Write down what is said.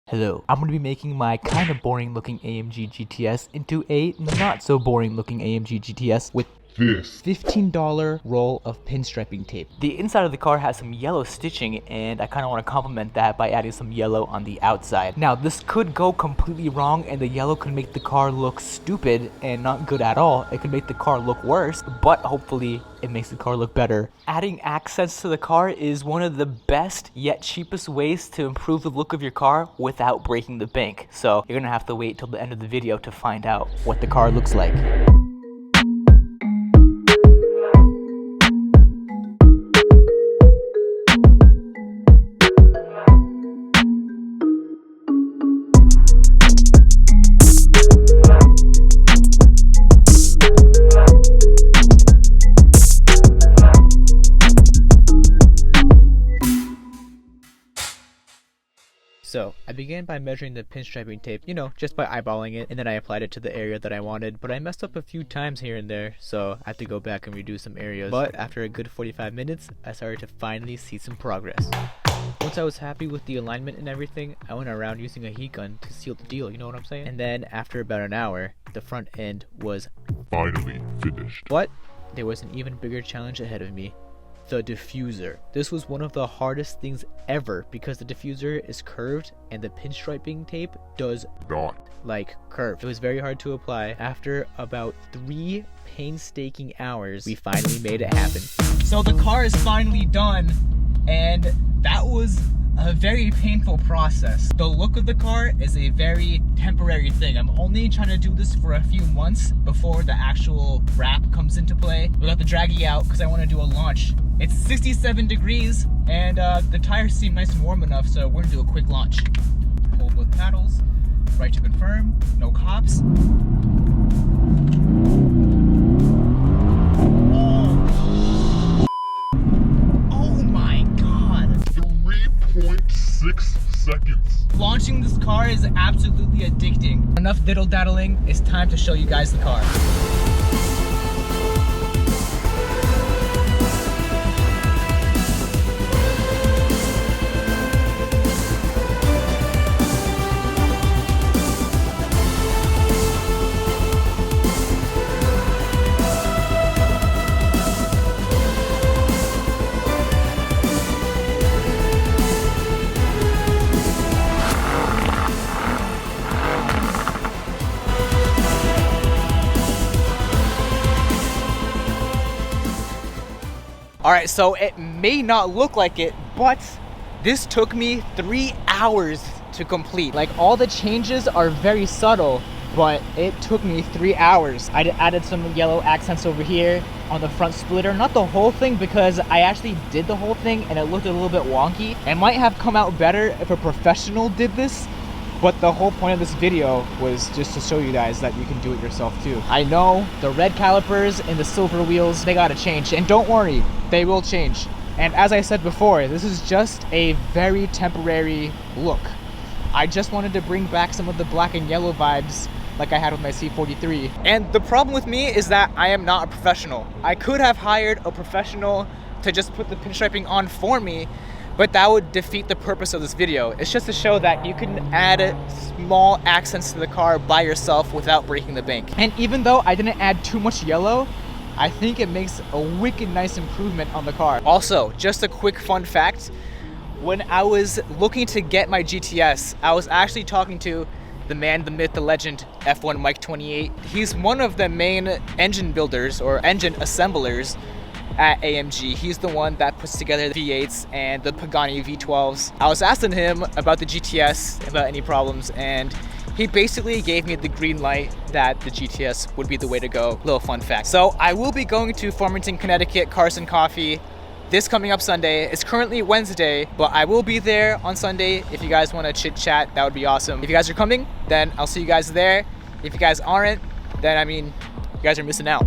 Hello, I'm going to be making my kind of boring looking AMG GTS into a not so boring looking AMG GTS with this $15 roll of pinstriping tape. The inside of the car has some yellow stitching and I kind of want to complement that by adding some yellow on the outside. Now this could go completely wrong and the yellow could make the car look stupid and not good at all. It could make the car look worse, but hopefully it makes the car look better. Adding accents to the car is one of the best yet cheapest ways to improve the look of your car without breaking the bank. So you're gonna have to wait till the end of the video to find out what the car looks like. So, I began by measuring the pinstriping tape, just by eyeballing it, and then I applied it to the area that I wanted, but I messed up a few times here and there, so I have to go back and redo some areas. But after a good 45 minutes, I started to finally see some progress. Once I was happy with the alignment and everything, I went around using a heat gun to seal the deal, you know what I'm saying? And then, after about an hour, the front end was finally finished. But there was an even bigger challenge ahead of me. The diffuser. This was one of the hardest things ever because the diffuser is curved and the pinstriping tape does not curve. It was very hard to apply. After about 3 painstaking hours, we finally made it happen. So the car is finally done, and that was a very painful process. The look of the car is a very temporary thing. I'm only trying to do this for a few months before the actual wrap comes into play without the draggy out because I want to do a launch. It's 67 degrees and the tires seem nice and warm enough, so we're gonna do a quick launch. Hold both paddles, right to confirm, no cops. Oh my god. 3.6 seconds. Launching this car is absolutely addicting. Enough diddle-daddling, it's time to show you guys the car. Alright, so it may not look like it, but this took me 3 hours to complete. Like, all the changes are very subtle, but it took me 3 hours. I added some yellow accents over here on the front splitter. Not the whole thing, because I actually did the whole thing and it looked a little bit wonky. It might have come out better if a professional did this, but the whole point of this video was just to show you guys that you can do it yourself too. I know the red calipers and the silver wheels, they gotta change, and don't worry, they will change. And as I said before, this is just a very temporary look. I just wanted to bring back some of the black and yellow vibes like I had with my C43. And the problem with me is that I am not a professional. I could have hired a professional to just put the pinstriping on for me, but that would defeat the purpose of this video. It's just to show that you can add small accents to the car by yourself without breaking the bank. And even though I didn't add too much yellow, I think it makes a wicked nice improvement on the car. Also, just a quick fun fact, when I was looking to get my GTS, I was actually talking to the man, the myth, the legend, F1 Mike 28. He's one of the main engine builders or engine assemblers at AMG. He's the one that puts together the V8s and the Pagani V12s. I was asking him about the GTS, about any problems, and he basically gave me the green light that the GTS would be the way to go. Little fun fact. So I will be going to Farmington, Connecticut, Carson Coffee this coming up Sunday. It's currently Wednesday, but I will be there on Sunday. If you guys want to chit chat, that would be awesome. If you guys are coming, then I'll see you guys there. If you guys aren't, then you guys are missing out.